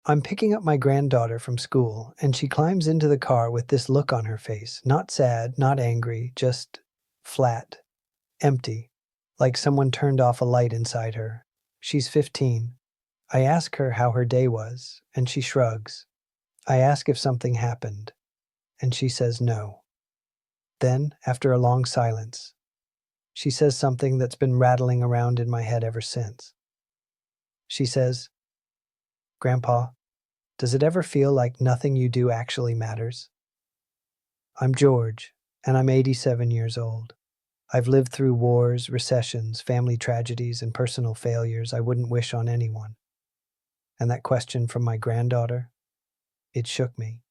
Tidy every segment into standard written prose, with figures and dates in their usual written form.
I'm picking up my granddaughter from school, and she climbs into the car with this look on her face. Not sad, not angry, just flat, empty, like someone turned off a light inside her. She's 15. I ask her how her day was, and she shrugs. I ask if something happened, and she says no. Then, after a long silence, she says something that's been rattling around in my head ever since. She says, "Grandpa, does it ever feel like nothing you do actually matters?" I'm George, and I'm 87 years old. I've lived through wars, recessions, family tragedies, and personal failures I wouldn't wish on anyone. And that question from my granddaughter, it shook me.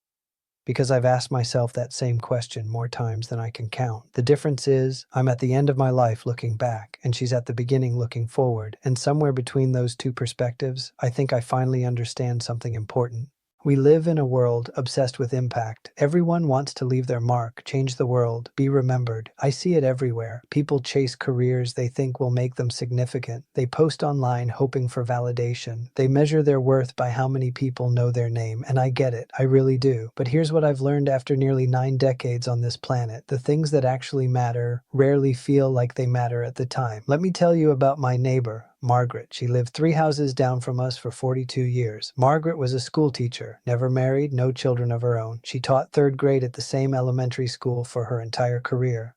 Because I've asked myself that same question more times than I can count. The difference is, I'm at the end of my life looking back, and she's at the beginning looking forward. And somewhere between those two perspectives, I think I finally understand something important. We live in a world obsessed with impact. Everyone wants to leave their mark, change the world, be remembered. I see it everywhere. People chase careers they think will make them significant. They post online hoping for validation. They measure their worth by how many people know their name. And I get it, I really do. But here's what I've learned after nearly 9 decades on this planet. The things that actually matter rarely feel like they matter at the time. Let me tell you about my neighbor, Margaret. She lived 3 houses down from us for 42 years. Margaret was a school teacher, never married, no children of her own. She taught 3rd grade at the same elementary school for her entire career.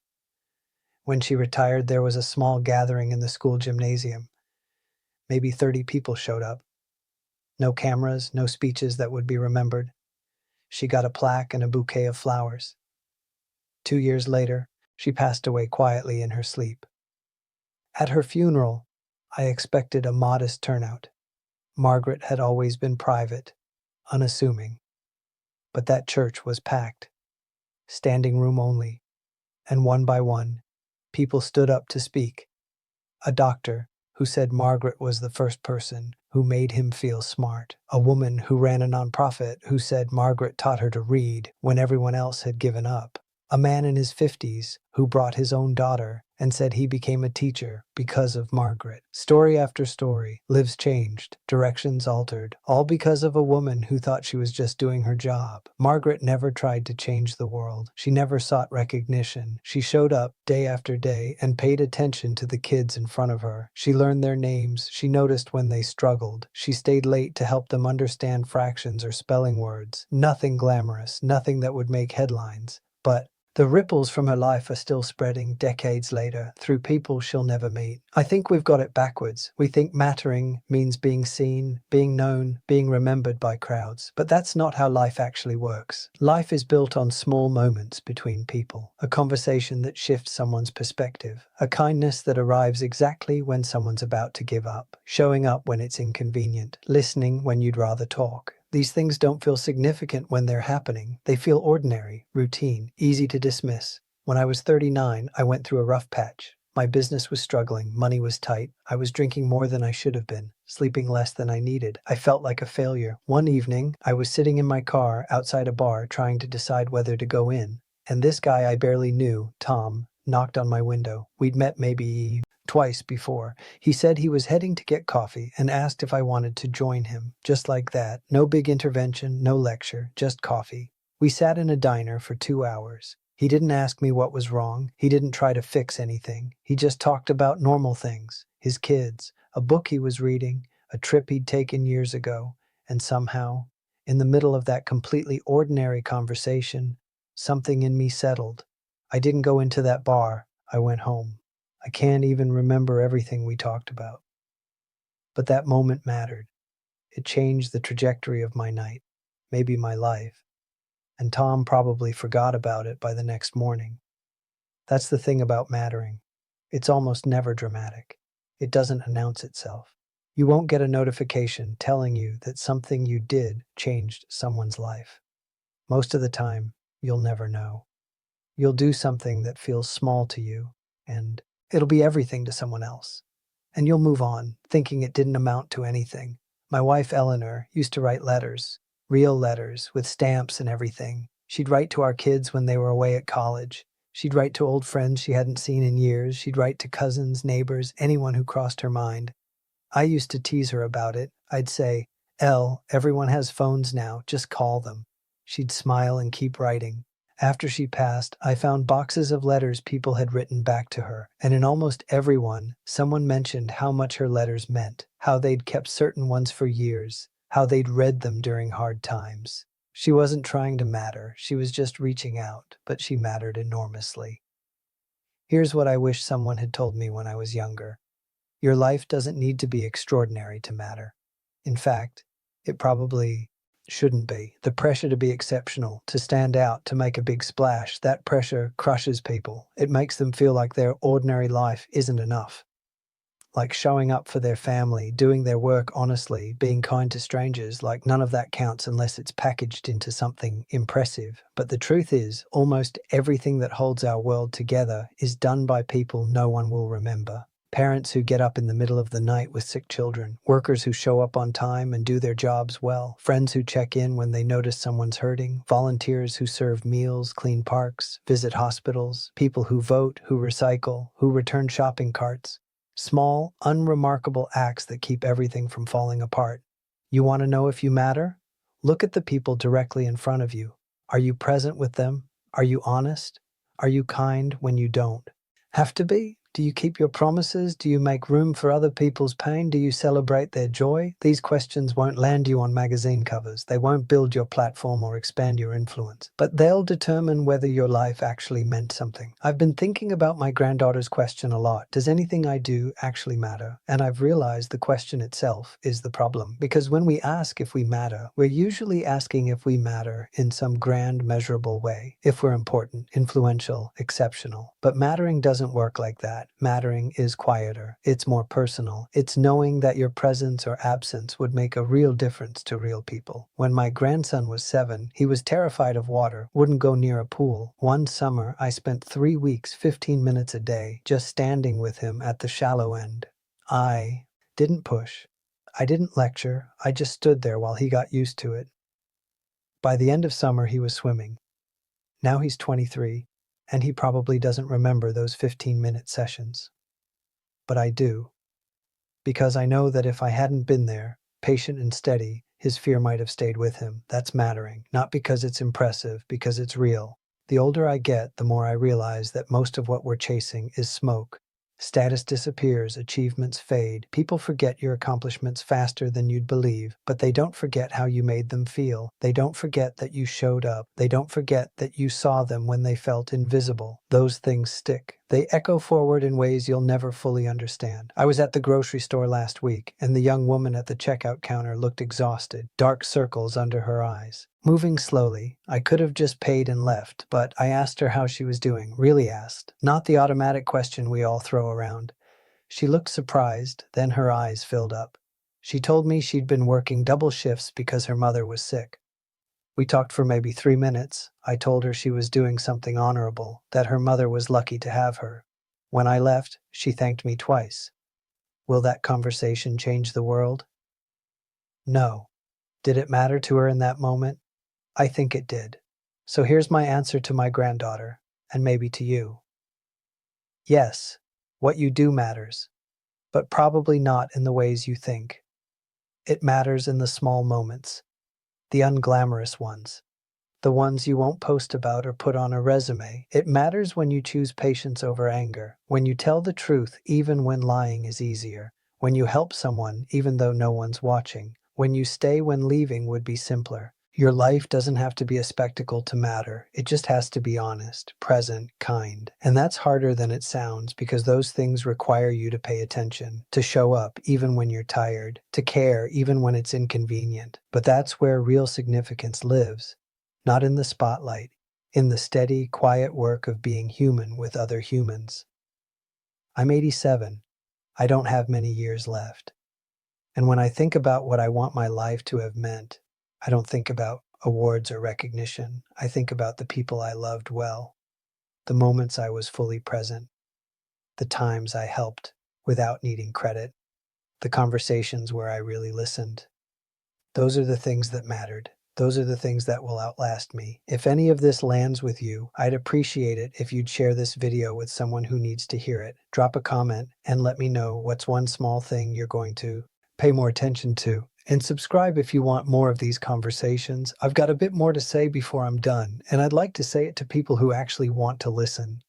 When she retired, there was a small gathering in the school gymnasium. Maybe 30 people showed up. No cameras, no speeches that would be remembered. She got a plaque and a bouquet of flowers. 2 years later, she passed away quietly in her sleep. At her funeral, I expected a modest turnout. Margaret had always been private, unassuming. But that church was packed, standing room only, and one by one, people stood up to speak. A doctor who said Margaret was the first person who made him feel smart. A woman who ran a nonprofit who said Margaret taught her to read when everyone else had given up. A man in his 50s who brought his own daughter and said he became a teacher because of Margaret. Story after story, lives changed, directions altered, all because of a woman who thought she was just doing her job. Margaret never tried to change the world. She never sought recognition. She showed up day after day and paid attention to the kids in front of her. She learned their names. She noticed when they struggled. She stayed late to help them understand fractions or spelling words. Nothing glamorous, nothing that would make headlines. But the ripples from her life are still spreading decades later through people she'll never meet. I think we've got it backwards. We think mattering means being seen, being known, being remembered by crowds. But that's not how life actually works. Life is built on small moments between people. A conversation that shifts someone's perspective. A kindness that arrives exactly when someone's about to give up. Showing up when it's inconvenient. Listening when you'd rather talk. These things don't feel significant when they're happening. They feel ordinary, routine, easy to dismiss. When I was 39, I went through a rough patch. My business was struggling, money was tight, I was drinking more than I should have been, sleeping less than I needed. I felt like a failure. One evening, I was sitting in my car outside a bar trying to decide whether to go in, and this guy I barely knew, Tom, knocked on my window. We'd met maybe twice before. He said he was heading to get coffee and asked if I wanted to join him. Just like that. No big intervention, no lecture, just coffee. We sat in a diner for 2 hours. He didn't ask me what was wrong. He didn't try to fix anything. He just talked about normal things. His kids, a book he was reading, a trip he'd taken years ago. And somehow, in the middle of that completely ordinary conversation, something in me settled. I didn't go into that bar. I went home. I can't even remember everything we talked about. But that moment mattered. It changed the trajectory of my night, maybe my life. And Tom probably forgot about it by the next morning. That's the thing about mattering. It's almost never dramatic. It doesn't announce itself. You won't get a notification telling you that something you did changed someone's life. Most of the time, you'll never know. You'll do something that feels small to you, and it'll be everything to someone else. And you'll move on, thinking it didn't amount to anything. My wife, Eleanor, used to write letters, real letters, with stamps and everything. She'd write to our kids when they were away at college. She'd write to old friends she hadn't seen in years. She'd write to cousins, neighbors, anyone who crossed her mind. I used to tease her about it. I'd say, Everyone has phones now, just call them. She'd smile and keep writing. After she passed, I found boxes of letters people had written back to her, and in almost every one, someone mentioned how much her letters meant, how they'd kept certain ones for years, how they'd read them during hard times. She wasn't trying to matter, she was just reaching out, but she mattered enormously. Here's what I wish someone had told me when I was younger. Your life doesn't need to be extraordinary to matter. In fact, it probably shouldn't be. The pressure to be exceptional, to stand out, to make a big splash, that pressure crushes people. It makes them feel like their ordinary life isn't enough. Like showing up for their family, doing their work honestly, being kind to strangers, like none of that counts unless it's packaged into something impressive. But the truth is, almost everything that holds our world together is done by people no one will remember. Parents who get up in the middle of the night with sick children, workers who show up on time and do their jobs well, friends who check in when they notice someone's hurting, volunteers who serve meals, clean parks, visit hospitals, people who vote, who recycle, who return shopping carts. Small, unremarkable acts that keep everything from falling apart. You want to know if you matter? Look at the people directly in front of you. Are you present with them? Are you honest? Are you kind when you don't have to be? Do you keep your promises? Do you make room for other people's pain? Do you celebrate their joy? These questions won't land you on magazine covers. They won't build your platform or expand your influence. But they'll determine whether your life actually meant something. I've been thinking about my granddaughter's question a lot. Does anything I do actually matter? And I've realized the question itself is the problem. Because when we ask if we matter, we're usually asking if we matter in some grand, measurable way. If we're important, influential, exceptional. But mattering doesn't work like that. Mattering is quieter. It's more personal. It's knowing that your presence or absence would make a real difference to real people. When my grandson was 7, he was terrified of water, wouldn't go near a pool. One summer, I spent 3 weeks, 15 minutes a day, just standing with him at the shallow end. I didn't push. I didn't lecture. I just stood there while he got used to it. By the end of summer, he was swimming. Now he's 23, and he probably doesn't remember those 15-minute sessions. But I do, because I know that if I hadn't been there, patient and steady, his fear might have stayed with him. That's mattering, not because it's impressive, because it's real. The older I get, the more I realize that most of what we're chasing is smoke. Status disappears, achievements fade, people forget your accomplishments faster than you'd believe, but they don't forget how you made them feel. They don't forget that you showed up. They don't forget that you saw them when they felt invisible. Those things stick. They echo forward in ways you'll never fully understand. I was at the grocery store last week, and the young woman at the checkout counter looked exhausted, dark circles under her eyes. Moving slowly, I could have just paid and left, but I asked her how she was doing, really asked, not the automatic question we all throw around. She looked surprised, then her eyes filled up. She told me she'd been working double shifts because her mother was sick. We talked for maybe 3 minutes. I told her she was doing something honorable, that her mother was lucky to have her. When I left, she thanked me twice. Will that conversation change the world? No. Did it matter to her in that moment? I think it did. So here's my answer to my granddaughter, and maybe to you. Yes, what you do matters, but probably not in the ways you think. It matters in the small moments, the unglamorous ones. The ones you won't post about or put on a resume. It matters when you choose patience over anger, when you tell the truth even when lying is easier, when you help someone even though no one's watching, when you stay when leaving would be simpler. Your life doesn't have to be a spectacle to matter. It just has to be honest, present, kind. And that's harder than it sounds because those things require you to pay attention, to show up even when you're tired, to care even when it's inconvenient. But that's where real significance lives. Not in the spotlight, in the steady, quiet work of being human with other humans. I'm 87. I don't have many years left. And when I think about what I want my life to have meant, I don't think about awards or recognition. I think about the people I loved well, the moments I was fully present, the times I helped without needing credit, the conversations where I really listened. Those are the things that mattered. Those are the things that will outlast me. If any of this lands with you, I'd appreciate it if you'd share this video with someone who needs to hear it. Drop a comment and let me know what's one small thing you're going to pay more attention to. and subscribe if you want more of these conversations. I've got a bit more to say before I'm done, and I'd like to say it to people who actually want to listen.